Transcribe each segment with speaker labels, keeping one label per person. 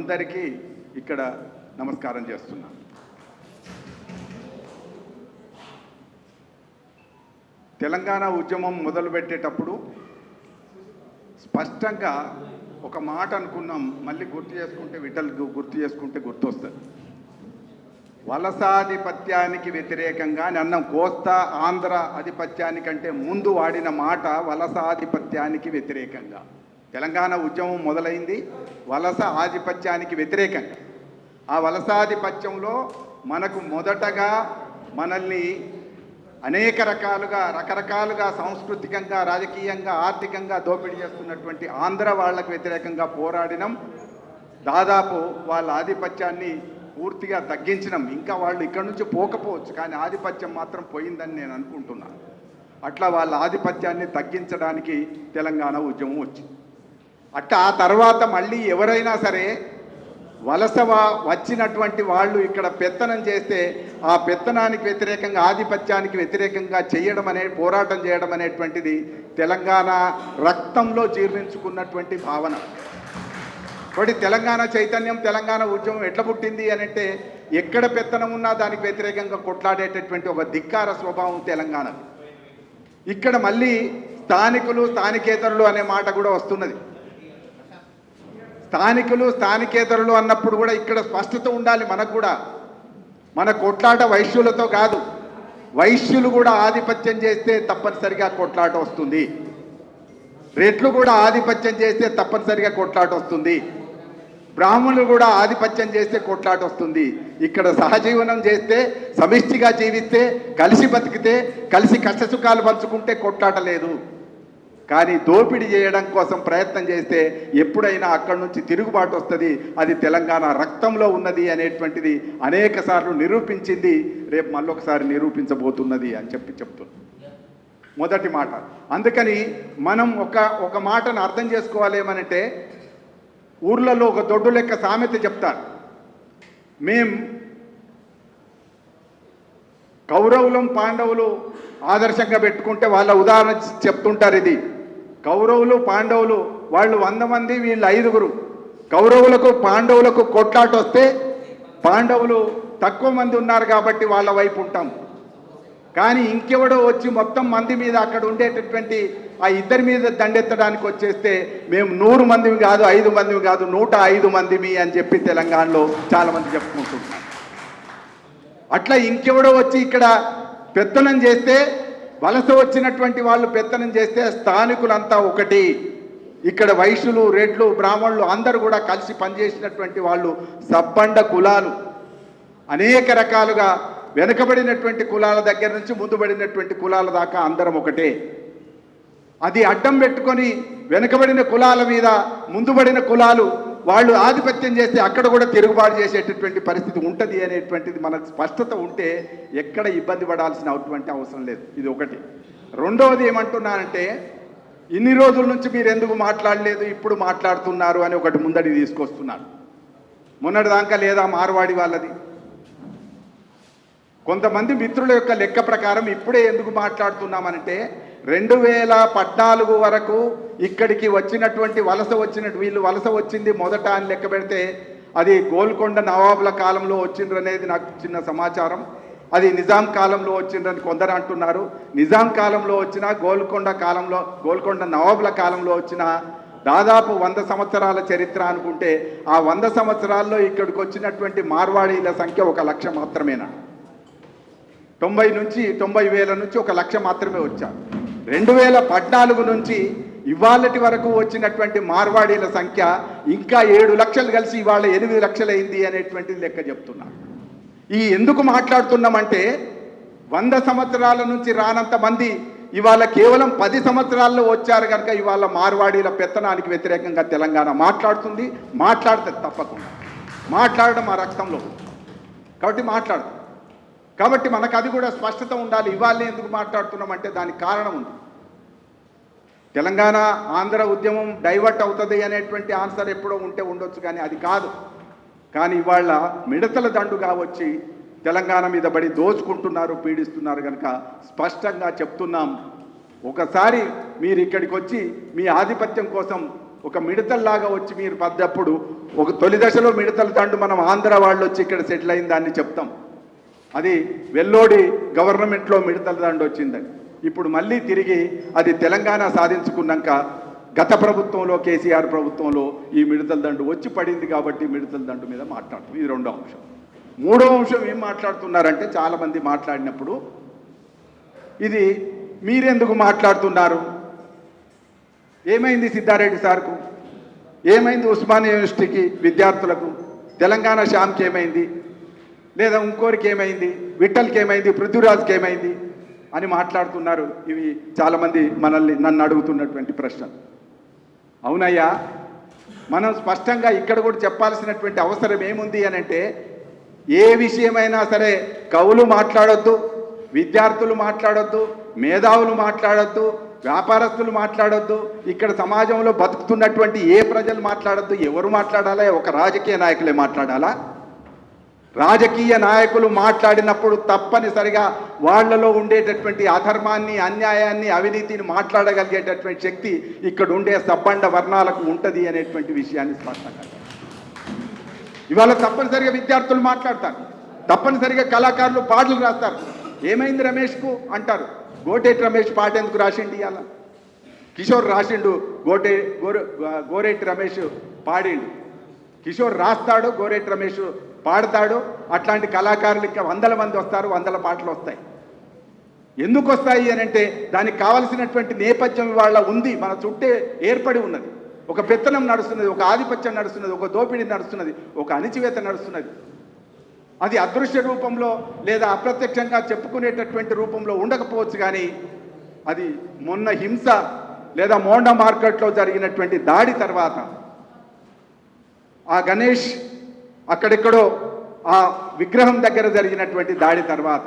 Speaker 1: అందరికీ ఇక్కడ నమస్కారం చేస్తున్నాను. తెలంగాణ ఉద్యమం మొదలుపెట్టేటప్పుడు స్పష్టంగా ఒక మాట అనుకున్నాం, మళ్ళీ గుర్తు చేసుకుంటే గుర్తొస్తుంది. వలసాధిపత్యానికి వ్యతిరేకంగా అన్నం. కోస్తా ఆంధ్ర ఆధిపత్యానికంటే ముందు వాడిన మాట వలసాధిపత్యానికి వ్యతిరేకంగా. తెలంగాణ ఉద్యమం మొదలైంది వలస ఆధిపత్యానికి వ్యతిరేకంగా. ఆ వలసాధిపత్యంలో మనకు మొదటగా మనల్ని అనేక రకరకాలుగా సాంస్కృతికంగా, రాజకీయంగా, ఆర్థికంగా దోపిడీ చేస్తున్నటువంటి ఆంధ్ర వాళ్ళకు వ్యతిరేకంగా పోరాడినం. దాదాపు వాళ్ళ ఆధిపత్యాన్ని పూర్తిగా తగ్గించినాం. ఇంకా వాళ్ళు ఇక్కడి నుంచి పోకపోవచ్చు, కానీ ఆధిపత్యం మాత్రం పోయిందని నేను అనుకుంటున్నాను. అట్లా వాళ్ళ ఆధిపత్యాన్ని తగ్గించడానికి తెలంగాణ ఉద్యమం వచ్చింది. అట్లా ఆ తర్వాత మళ్ళీ ఎవరైనా సరే వలస వచ్చినటువంటి వాళ్ళు ఇక్కడ పెత్తనం చేస్తే ఆ పెత్తనానికి వ్యతిరేకంగా, ఆధిపత్యానికి వ్యతిరేకంగా పోరాటం చేయడం అనేటువంటిది తెలంగాణ రక్తంలో జీర్ణించుకున్నటువంటి భావన. కాబట్టి తెలంగాణ చైతన్యం, తెలంగాణ ఉద్యమం ఎట్లా పుట్టింది అంటే ఎక్కడ పెత్తనం ఉన్నా దానికి వ్యతిరేకంగా కొట్లాడేటటువంటి ఒక ధిక్కార స్వభావం తెలంగాణ. ఇక్కడ మళ్ళీ స్థానికులు, స్థానికేతరులు అనే మాట కూడా వస్తున్నది. స్థానికులు, స్థానికేతరులు అన్నప్పుడు కూడా ఇక్కడ స్పష్టత ఉండాలి మనకు కూడా. మన కొట్లాట వైశ్యులతో కాదు. వైశ్యులు కూడా ఆధిపత్యం చేస్తే తప్పనిసరిగా కొట్లాట వస్తుంది. రెడ్లు కూడా ఆధిపత్యం చేస్తే తప్పనిసరిగా కొట్లాట వస్తుంది. బ్రాహ్మణులు కూడా ఆధిపత్యం చేస్తే కొట్లాట వస్తుంది. ఇక్కడ సహజీవనం చేస్తే, సమిష్టిగా జీవిస్తే, కలిసి బతికితే, కలిసి కష్టసుఖాలు పంచుకుంటే కొట్లాట లేదు. కానీ దోపిడీ చేయడం కోసం ప్రయత్నం చేస్తే ఎప్పుడైనా అక్కడి నుంచి తిరుగుబాటు వస్తుంది. అది తెలంగాణ రక్తంలో ఉన్నది అనేటువంటిది అనేక సార్లు నిరూపించింది, రేపు మళ్ళొకసారి నిరూపించబోతున్నది అని చెప్తున్నాను. మొదటి మాట. అందుకని మనం ఒక మాటను అర్థం చేసుకోవాలి. ఏమనంటే ఊర్లలో ఒక దొడ్డు లెక్క సామెత చెప్తారు. కౌరవులం పాండవులు ఆదర్శంగా పెట్టుకుంటే వాళ్ళ ఉదాహరణ చెప్తుంటారు. ఇది కౌరవులు పాండవులు, వాళ్ళు 100 మంది, వీళ్ళు 5గురు. కౌరవులకు పాండవులకు కొట్లాట వస్తే పాండవులు తక్కువ మంది ఉన్నారు కాబట్టి వాళ్ళ వైపు ఉంటాం. కానీ ఇంకెవడో వచ్చి మొత్తం మంది మీద అక్కడ ఉండేటటువంటి ఆ ఇద్దరి మీద దండెత్తడానికి వచ్చేస్తే మేము 100 మందివి కాదు, 5 మందివి కాదు, 105 మందిమి అని చెప్పి తెలంగాణలో చాలామంది చెప్పుకుంటున్నారు. అట్లా ఇంకెవడో వచ్చి ఇక్కడ పెత్తనం చేస్తే, వలస వచ్చినటువంటి వాళ్ళు పెత్తనం చేస్తే స్థానికులంతా ఒకటి. ఇక్కడ వైశ్యులు, రెడ్లు, బ్రాహ్మణులు అందరూ కూడా కలిసి పనిచేసినటువంటి వాళ్ళు. సబ్బండ కులాలు అనేక రకాలుగా, వెనుకబడినటువంటి కులాల దగ్గర నుంచి ముందుబడినటువంటి కులాల దాకా అందరం ఒకటే. అది అడ్డం పెట్టుకొని వెనుకబడిన కులాల మీద ముందుబడిన కులాలు వాళ్ళు ఆధిపత్యం చేస్తే అక్కడ కూడా తిరుగుబాటు చేసేటటువంటి పరిస్థితి ఉంటుంది అనేటువంటిది మనకు స్పష్టత ఉంటే ఎక్కడ ఇబ్బంది పడాల్సినటువంటి అవసరం లేదు. ఇది ఒకటి. రెండవది ఏమంటున్నానంటే, ఇన్ని రోజుల నుంచి మీరు ఎందుకు మాట్లాడలేదు, ఇప్పుడు మాట్లాడుతున్నారు అని ఒకటి ముందడి తీసుకొస్తున్నారు. మొన్నటిదాకా లేదా మార్వాడి వాళ్ళది. కొంతమంది మిత్రుల యొక్క లెక్క ప్రకారం ఇప్పుడే ఎందుకు మాట్లాడుతున్నామనంటే 2014 వరకు ఇక్కడికి వచ్చినటువంటి వీళ్ళు వలస వచ్చింది మొదట అని లెక్క పెడితే అది గోల్కొండ నవాబుల కాలంలో వచ్చిండ్రు అనేది నాకు చిన్న సమాచారం. అది నిజాం కాలంలో వచ్చిండ్రని కొందరు అంటున్నారు. నిజాం కాలంలో వచ్చిన, గోల్కొండ నవాబుల కాలంలో వచ్చిన దాదాపు 100 సంవత్సరాల చరిత్ర అనుకుంటే ఆ 100 సంవత్సరాల్లో ఇక్కడికి వచ్చినటువంటి మార్వాడీల సంఖ్య 1 లక్ష మాత్రమేనా. 90,000 నుంచి 1 లక్ష మాత్రమే వచ్చారు. 2014 నుంచి ఇవాళటి వరకు వచ్చినటువంటి మార్వాడీల సంఖ్య ఇంకా 7 లక్షలు కలిసి ఇవాళ 8 లక్షలు అయింది అనేటువంటిది లెక్క చెప్తున్నా. ఈ ఎందుకు మాట్లాడుతున్నామంటే 100 సంవత్సరాల నుంచి రానంత మంది ఇవాళ కేవలం 10 సంవత్సరాల్లో వచ్చారు కనుక ఇవాళ మార్వాడీల పెత్తనానికి వ్యతిరేకంగా తెలంగాణ మాట్లాడుతుంది. మాట్లాడుతుంది, తప్పకుండా మాట్లాడడం ఆ రక్తంలో కాబట్టి కాబట్టి మనకు అది కూడా స్పష్టత ఉండాలి. ఇవాళ ఎందుకు మాట్లాడుతున్నామంటే దానికి కారణం ఉంది. తెలంగాణ ఆంధ్ర ఉద్యమం డైవర్ట్ అవుతుంది అనేటువంటి ఆన్సర్ ఎప్పుడో ఉంటే ఉండొచ్చు, కానీ అది కాదు. కానీ ఇవాళ మిడతల దండుగా వచ్చి తెలంగాణ మీద పడి దోచుకుంటున్నారు, పీడిస్తున్నారు. కనుక స్పష్టంగా చెప్తున్నాం, ఒకసారి మీరు ఇక్కడికి వచ్చి మీ ఆధిపత్యం కోసం ఒక మిడతల్లాగా వచ్చి మీరు పడ్డప్పుడు ఒక తొలి దశలో మిడతల తండు మనం ఆంధ్ర వాళ్ళు వచ్చి ఇక్కడ సెటిల్ అయింది దాన్ని చెప్తాం. అది వెల్లోడి గవర్నమెంట్లో మిడతల దండు వచ్చిందని. ఇప్పుడు మళ్ళీ తిరిగి అది తెలంగాణ సాధించుకున్నాక గత ప్రభుత్వంలో కేసీఆర్ ప్రభుత్వంలో ఈ మిడతల దండు వచ్చి పడింది కాబట్టి మిడతల దండు మీద మాట్లాడుతుంది. ఇది రెండో అంశం. మూడో అంశం ఏం మాట్లాడుతున్నారంటే చాలామంది మాట్లాడినప్పుడు ఇది మీరెందుకు మాట్లాడుతున్నారు, ఏమైంది సిద్ధారెడ్డి సార్కు, ఏమైంది ఉస్మానియా యూనివర్సిటీకి విద్యార్థులకు, తెలంగాణ శ్యామ్కి ఏమైంది, లేదా ఇంకోరికి ఏమైంది, విఠల్కి ఏమైంది, పృథ్వీరాజ్కి ఏమైంది అని మాట్లాడుతున్నారు. ఇవి చాలామంది నన్ను అడుగుతున్నటువంటి ప్రశ్న. అవునయ్యా, మనం స్పష్టంగా ఇక్కడ కూడా చెప్పాల్సినటువంటి అవసరం ఏముంది అని అంటే, ఏ విషయమైనా సరే కవులు మాట్లాడొద్దు, విద్యార్థులు మాట్లాడొద్దు, మేధావులు మాట్లాడొద్దు, వ్యాపారస్తులు మాట్లాడొద్దు, ఇక్కడ సమాజంలో బతుకుతున్నటువంటి ఏ ప్రజలు మాట్లాడొద్దు. ఎవరు మాట్లాడాలా? ఒక రాజకీయ నాయకులే మాట్లాడాలా? రాజకీయ నాయకులు మాట్లాడినప్పుడు తప్పనిసరిగా వాళ్లలో ఉండేటటువంటి అధర్మాన్ని, అన్యాయాన్ని, అవినీతిని మాట్లాడగలిగేటటువంటి శక్తి ఇక్కడ ఉండే సబ్బండ వర్ణాలకు ఉంటుంది అనేటువంటి విషయాన్ని స్పష్టంగా ఇవాళ తప్పనిసరిగా విద్యార్థులు మాట్లాడతారు, తప్పనిసరిగా కళాకారులు పాటలు రాస్తారు. ఏమైంది రమేష్కు అంటారు. గోటేటి రమేష్ పాట ఎందుకు రాసిండు? ఇవాళ కిషోర్ రాసిండు, గోరేటి రమేష్ పాడిండు. కిషోర్ రాస్తాడు, గోరేటి రమేష్ పాడతాడు. అట్లాంటి కళాకారులు ఇంకా వందల మంది వస్తారు, వందల పాటలు వస్తాయి. ఎందుకు వస్తాయి అని అంటే దానికి కావలసినటువంటి నేపథ్యం వాళ్ళ ఉంది, మన చుట్టే ఏర్పడి ఉన్నది. ఒక పెత్తనం నడుస్తున్నది, ఒక ఆధిపత్యం నడుస్తున్నది, ఒక దోపిడీ నడుస్తున్నది, ఒక అణిచివేత నడుస్తున్నది. అది అదృశ్య రూపంలో లేదా అప్రత్యక్షంగా చెప్పుకునేటటువంటి రూపంలో ఉండకపోవచ్చు, కానీ అది మొన్న హింస లేదా మోండా మార్కెట్లో జరిగినటువంటి దాడి తర్వాత, ఆ గణేష్ అక్కడెక్కడో ఆ విగ్రహం దగ్గర జరిగినటువంటి దాడి తర్వాత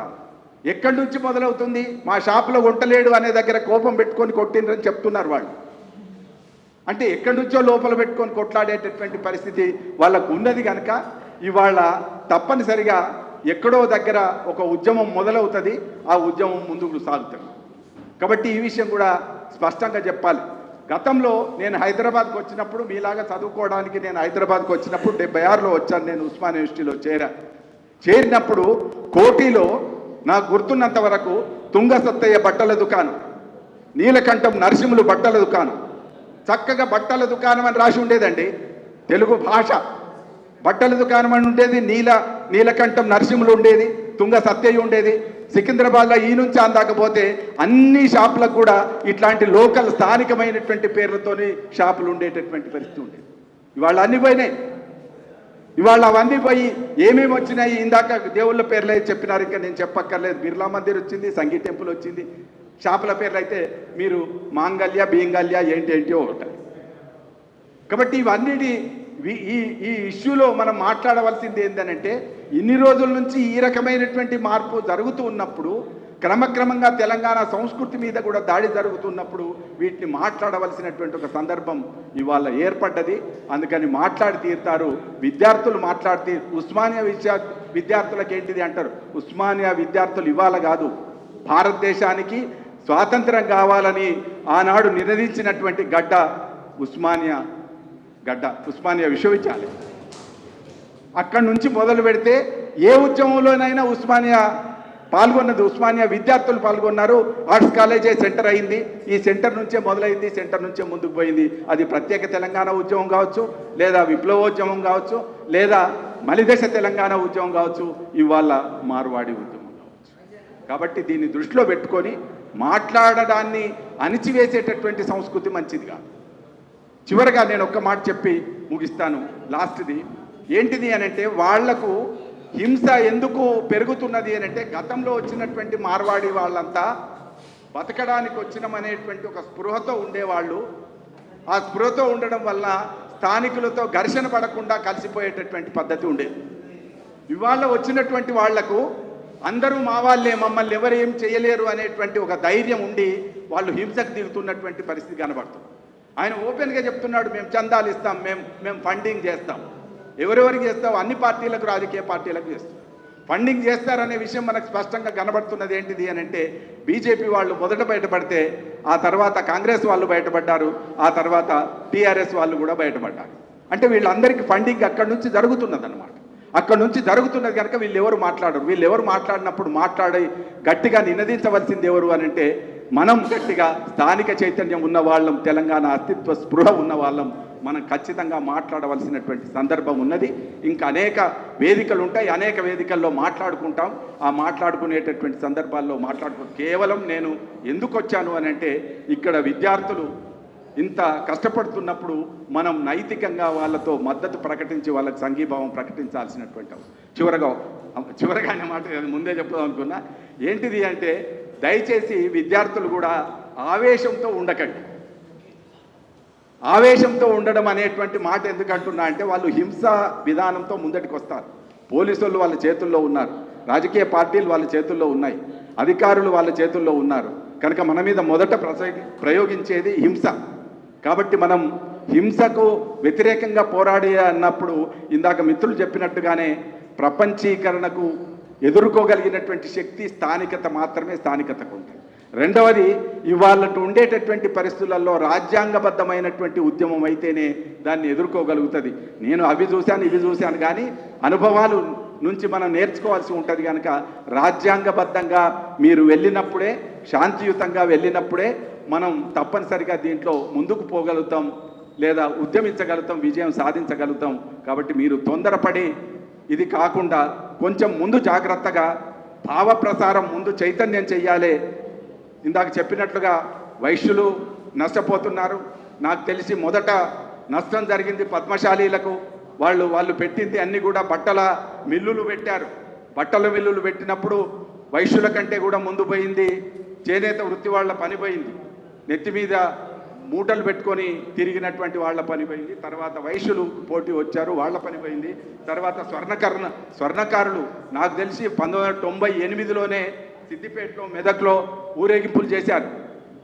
Speaker 1: ఎక్కడి నుంచి మొదలవుతుంది? మా షాపులో ఉండలేడు అనే దగ్గర కోపం పెట్టుకొని కొట్టిండ్రని చెప్తున్నారు వాళ్ళు. అంటే ఎక్కడి నుంచో లోపల పెట్టుకొని కొట్లాడేటటువంటి పరిస్థితి వాళ్ళకు ఉన్నది కనుక ఇవాళ తప్పనిసరిగా ఎక్కడో దగ్గర ఒక ఉద్యమం మొదలవుతుంది, ఆ ఉద్యమం ముందుకు సాగుతుంది. కాబట్టి ఈ విషయం కూడా స్పష్టంగా చెప్పాలి. గతంలో నేను హైదరాబాద్కి వచ్చినప్పుడు, మీలాగా చదువుకోవడానికి నేను హైదరాబాద్కి వచ్చినప్పుడు 76లో వచ్చాను. నేను ఉస్మానియా యూనివర్సిటీలో చేరినప్పుడు కోటిలో నాకు గుర్తున్నంత వరకు తుంగ సత్తయ్య బట్టల దుకాణం, నీలకంఠం నరసింహులు బట్టల దుకాణం, చక్కగా బట్టల దుకాణం అని రాసి ఉండేదండి. తెలుగు భాష బట్టల దుకాణం అని ఉండేది. నీలకంఠం నరసింహులు ఉండేది, తుంగ సత్తయ్య ఉండేది. సికింద్రాబాద్లో ఈ నుంచి అందాకపోతే అన్ని షాపులకు కూడా ఇట్లాంటి లోకల్ స్థానికమైనటువంటి పేర్లతోని షాపులు ఉండేటటువంటి పరిస్థితి ఉండేది. ఇవాళ అన్ని పోయినాయి. ఇవాళ అవన్నీ పోయి ఏమేమి వచ్చినాయి? ఇందాక దేవుళ్ళ పేర్లు అయితే చెప్పినారు, ఇంకా నేను చెప్పక్కర్లేదు. బిర్లా మందిర్ వచ్చింది, సంగీ టెంపుల్ వచ్చింది. షాపుల పేర్లు అయితే మీరు మాంగళ్య, బీంగల్య ఏంటి ఒకటి. కాబట్టి ఇవన్నిటి ఈ ఇష్యూలో మనం మాట్లాడవలసింది ఏంటంటే, ఇన్ని రోజుల నుంచి ఈ రకమైనటువంటి మార్పు జరుగుతూ ఉన్నప్పుడు, క్రమక్రమంగా తెలంగాణ సంస్కృతి మీద కూడా దాడి జరుగుతున్నప్పుడు వీటిని మాట్లాడవలసినటువంటి ఒక సందర్భం ఇవాళ ఏర్పడ్డది. అందుకని మాట్లాడి తీరుతారు విద్యార్థులు. ఉస్మానియా విద్యార్థులకు ఏంటిది అంటారు? ఉస్మానియా విద్యార్థులు ఇవాళ కాదు, భారతదేశానికి స్వాతంత్రం కావాలని ఆనాడు నినదించినటువంటి గడ్డ ఉస్మానియా విశ్వవిద్యాలయం. అక్కడి నుంచి మొదలు పెడితే ఏ ఉద్యమంలోనైనా ఉస్మానియా పాల్గొన్నది. ఉస్మానియా విద్యార్థులు పాల్గొన్నారు. ఆర్ట్స్ కాలేజే సెంటర్ అయింది. ఈ సెంటర్ నుంచే మొదలైంది, సెంటర్ నుంచే ముందుకు పోయింది. అది ప్రత్యేక తెలంగాణ ఉద్యమం కావచ్చు, లేదా విప్లవోద్యమం కావచ్చు, లేదా మలిదశ తెలంగాణ ఉద్యమం కావచ్చు, ఇవాళ మార్వాడి ఉద్యమం కావచ్చు. కాబట్టి దీన్ని దృష్టిలో పెట్టుకొని మాట్లాడడాన్ని అణిచివేసేటటువంటి సంస్కృతి మంచిది కాదు. చివరగా నేను ఒక్క మాట చెప్పి ముగిస్తాను. లాస్ట్ది ఏంటిది అనంటే, వాళ్లకు హింస ఎందుకు పెరుగుతున్నది అనంటే, గతంలో వచ్చినటువంటి మార్వాడి వాళ్ళంతా బతకడానికి వచ్చినామనేటువంటి ఒక స్పృహతో ఉండేవాళ్ళు. ఆ స్పృహతో ఉండడం వల్ల స్థానికులతో ఘర్షణ పడకుండా కలిసిపోయేటటువంటి పద్ధతి ఉండేది. ఇవాళ వచ్చినటువంటి వాళ్లకు అందరూ మా వాళ్ళే, మమ్మల్ని ఎవరు ఏం చేయలేరు అనేటువంటి ఒక ధైర్యం ఉండి వాళ్ళు హింసకు దిగుతున్నటువంటి పరిస్థితి కనబడుతుంది. ఆయన ఓపెన్గా చెప్తున్నాడు, మేము చందాలు ఇస్తాం, మేము ఫండింగ్ చేస్తాం. ఎవరెవరికి చేస్తాం? అన్ని పార్టీలకు, రాజకీయ పార్టీలకు చేస్తాం. ఫండింగ్ చేస్తారనే విషయం మనకు స్పష్టంగా కనబడుతున్నది. ఏంటిది అని అంటే బీజేపీ వాళ్ళు మొదట బయటపడితే ఆ తర్వాత కాంగ్రెస్ వాళ్ళు బయటపడ్డారు, ఆ తర్వాత టీఆర్ఎస్ వాళ్ళు కూడా బయటపడ్డారు. అంటే వీళ్ళందరికీ ఫండింగ్ అక్కడి నుంచి జరుగుతున్నదన్నమాట. అక్కడి నుంచి జరుగుతున్నది కనుక వీళ్ళెవరు మాట్లాడరు. వీళ్ళెవరు మాట్లాడినప్పుడు మాట్లాడి గట్టిగా నినదించవలసింది ఎవరు అని అంటే మనం గట్టిగా స్థానిక చైతన్యం ఉన్న వాళ్ళం, తెలంగాణ అస్తిత్వ స్పృహ ఉన్న వాళ్ళం మనం ఖచ్చితంగా మాట్లాడవలసినటువంటి సందర్భం ఉన్నది. ఇంకా అనేక వేదికలు ఉంటాయి, అనేక వేదికల్లో మాట్లాడుకుంటాం. ఆ మాట్లాడుకునేటటువంటి సందర్భాల్లో కేవలం నేను ఎందుకు వచ్చాను అని అంటే ఇక్కడ విద్యార్థులు ఇంత కష్టపడుతున్నప్పుడు మనం నైతికంగా వాళ్ళతో మద్దతు ప్రకటించి వాళ్ళకి సంఘీభావం ప్రకటించాల్సినటువంటి చివరగా అనే మాట ముందే చెప్దాం అనుకున్నా. ఏంటిది అంటే దయచేసి విద్యార్థులు కూడా ఆవేశంతో ఉండకండి. ఆవేశంతో ఉండడం అనేటువంటి మాట ఎందుకు అంటున్నా అంటే వాళ్ళు హింసా విధానంతో ముందటికి వస్తారు. పోలీసులు వాళ్ళ చేతుల్లో ఉన్నారు, రాజకీయ పార్టీలు వాళ్ళ చేతుల్లో ఉన్నాయి, అధికారులు వాళ్ళ చేతుల్లో ఉన్నారు. కనుక మన మీద మొదట ప్రయోగించేది హింస. కాబట్టి మనం హింసకు వ్యతిరేకంగా పోరాడే అన్నప్పుడు ఇందాక మిత్రులు చెప్పినట్టుగానే ప్రపంచీకరణకు ఎదుర్కోగలిగినటువంటి శక్తి స్థానికత మాత్రమే స్థానికతకు ఉంటుంది. రెండవది ఇవాళ ఉండేటటువంటి పరిస్థితులలో రాజ్యాంగబద్ధమైనటువంటి ఉద్యమం అయితేనే దాన్ని ఎదుర్కోగలుగుతుంది. నేను అవి చూశాను ఇవి చూశాను కానీ అనుభవాలు నుంచి మనం నేర్చుకోవాల్సి ఉంటుంది. కనుక రాజ్యాంగబద్ధంగా మీరు వెళ్ళినప్పుడే, శాంతియుతంగా వెళ్ళినప్పుడే మనం తప్పనిసరిగా దీంట్లో ముందుకు పోగలుగుతాం, లేదా ఉద్యమించగలుగుతాం, విజయం సాధించగలుగుతాం. కాబట్టి మీరు తొందరపడి ఇది కాకుండా కొంచెం ముందు జాగ్రత్తగా భావ ప్రసారం ముందు చైతన్యం చెయ్యాలి. ఇందాక చెప్పినట్లుగా వైశ్యులు నష్టపోతున్నారు. నాకు తెలిసి మొదట నష్టం జరిగింది పద్మశాలీలకు. వాళ్ళు పెట్టింది అన్నీ కూడా బట్టల మిల్లులు పెట్టారు. బట్టల మిల్లులు పెట్టినప్పుడు వైశ్యుల కంటే కూడా ముందు పోయింది చేనేత వృత్తి వాళ్ళ పని పోయింది. నెత్తి మీద మూటలు పెట్టుకొని తిరిగినటువంటి వాళ్ళ పని పోయింది. తర్వాత వైశ్యులు పోటీ వచ్చారు, వాళ్ళ పని పోయింది. తర్వాత స్వర్ణకారులు నాకు తెలిసి 1998లోనే సిద్దిపేటలో, మెదక్లో ఊరేగింపులు చేశారు.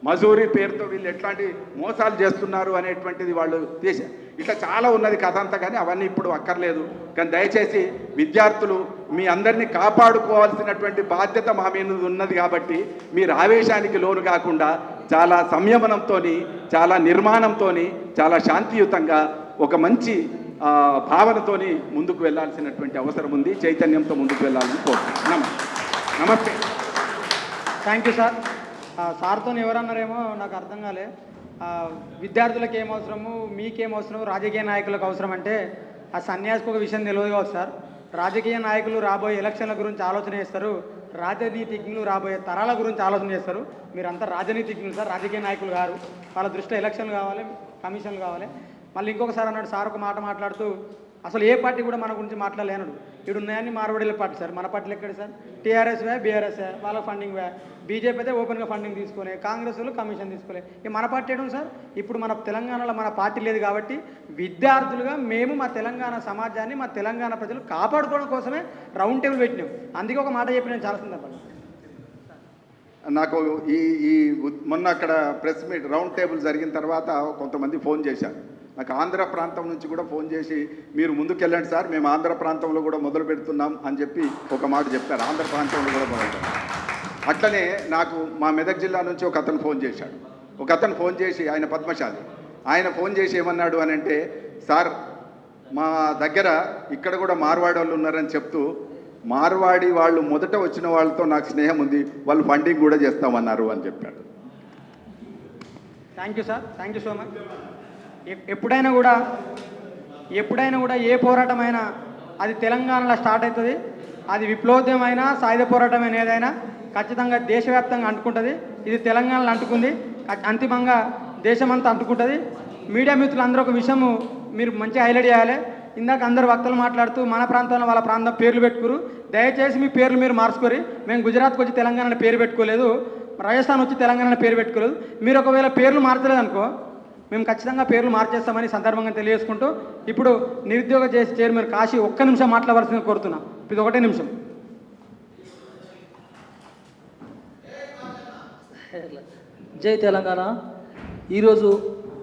Speaker 1: మజూరీ పేరుతో వీళ్ళు ఎట్లాంటి మోసాలు చేస్తున్నారు అనేటువంటిది వాళ్ళు చేశారు. ఇట్లా చాలా ఉన్నది కథ అంతా, కానీ అవన్నీ ఇప్పుడు అక్కర్లేదు. కానీ దయచేసి విద్యార్థులు మీ అందరినీ కాపాడుకోవాల్సినటువంటి బాధ్యత మా మీద ఉన్నది. కాబట్టి మీరు ఆవేశానికి లోను కాకుండా చాలా సంయమనంతో, చాలా నిర్మాణంతో, చాలా శాంతియుతంగా ఒక మంచి భావనతోని ముందుకు వెళ్ళాల్సినటువంటి అవసరం ఉంది. చైతన్యంతో ముందుకు వెళ్ళాలని కోరుతున్నాను. నమస్తే.
Speaker 2: Thank you sir. సార్తో ఎవరన్నారేమో నాకు అర్థం కాలే. విద్యార్థులకు ఏం అవసరము, మీకేం అవసరం, రాజకీయ నాయకులకు అవసరం అంటే ఆ సన్యాసికి ఒక విషయం తెలియదు కావచ్చు సార్. రాజకీయ నాయకులు రాబోయే ఎలక్షన్ల గురించి ఆలోచన చేస్తారు, రాజనీతిజ్ఞులు రాబోయే తరాల గురించి ఆలోచన చేస్తారు. మీరంతా రాజనీతిజ్ఞులు సార్, రాజకీయ నాయకులు గారు. వాళ్ళ దృష్టిలో ఎలక్షన్లు కావాలి, కమిషన్లు కావాలి. మళ్ళీ ఇంకొకసారి అన్నాడు సార్ ఒక మాట మాట్లాడుతూ, అసలు ఏ పార్టీ కూడా మన గురించి మాట్లాడలేనడు. ఇక్కడ ఉన్నాయని మార్వాడీల పార్టీ సార్, మన పార్టీలు ఎక్కడ సార్? టీఆర్ఎస్ వే, బీఆర్ఎస్ వే, వాళ్ళ ఫండింగ్ వే. బీజేపీ అయితే ఓపెన్గా ఫండింగ్ తీసుకోలే, కాంగ్రెస్ వాళ్ళు కమిషన్ తీసుకోలే. ఇక మన పార్టీ ఏడు సార్? ఇప్పుడు మన తెలంగాణలో మన పార్టీ లేదు కాబట్టి విద్యార్థులుగా మేము మా తెలంగాణ సమాజాన్ని, మా తెలంగాణ ప్రజలు కాపాడుకోవడం కోసమే రౌండ్ టేబుల్ పెట్టినాం. అందుకే ఒక మాట చెప్పి నేను చాలా సందర్భంగా
Speaker 1: నాకు ఈ మొన్న అక్కడ ప్రెస్ మీట్ రౌండ్ టేబుల్ జరిగిన తర్వాత కొంతమంది ఫోన్ చేశారు. నాకు ఆంధ్ర ప్రాంతం నుంచి కూడా ఫోన్ చేసి మీరు ముందుకెళ్ళండి సార్, మేము ఆంధ్ర ప్రాంతంలో కూడా మొదలు పెడుతున్నాం అని చెప్పి ఒక మాట చెప్పారు. ఆంధ్ర ప్రాంతంలో కూడా మొదలు. అట్లనే నాకు మా మెదక్ జిల్లా నుంచి ఒక అతను ఫోన్ చేశాడు. ఒక అతను ఫోన్ చేసి, ఆయన పద్మశాలి, ఆయన ఫోన్ చేసి ఏమన్నాడు అని అంటే, సార్ మా దగ్గర ఇక్కడ కూడా మార్వాడి వాళ్ళు ఉన్నారని చెప్తూ, మార్వాడి వాళ్ళు మొదట వచ్చిన వాళ్ళతో నాకు స్నేహం ఉంది, వాళ్ళు ఫండింగ్ కూడా చేస్తామన్నారు అని చెప్పాడు.
Speaker 2: Thank you sir, thank you so much. ఎప్పుడైనా కూడా ఏ పోరాటమైనా అది తెలంగాణలో స్టార్ట్ అవుతుంది. అది విప్లవోద్యమైనా, సాయుధ పోరాటమైన ఏదైనా ఖచ్చితంగా దేశవ్యాప్తంగా అంటుకుంటుంది. ఇది తెలంగాణలో అంటుకుంది, అంతిమంగా దేశమంతా అంటుకుంటుంది. మీడియా మిత్రులందరూ ఒక విషయము మీరు మంచిగా హైలైట్ చేయాలి. ఇందాక అందరు వక్తలు మాట్లాడుతూ మన ప్రాంతంలో వాళ్ళ ప్రాంతం పేర్లు పెట్టుకురు. దయచేసి మీ పేర్లు మీరు మార్చుకోరి. మేము గుజరాత్కి వచ్చి తెలంగాణలో పేరు పెట్టుకోలేదు, రాజస్థాన్ వచ్చి తెలంగాణలో పేరు పెట్టుకోలేదు. మీరు ఒకవేళ పేర్లు మార్చలేదు అనుకో, మేము ఖచ్చితంగా పేర్లు మార్చేస్తామని సందర్భంగా తెలియజేసుకుంటూ, ఇప్పుడు నిరుద్యోగ చైర్మన్ కాశీ ఒక్క నిమిషం మాట్లాడవలసిందిగా కోరుతున్నాం. ఇది ఒకటే నిమిషం.
Speaker 3: జై తెలంగాణ. ఈరోజు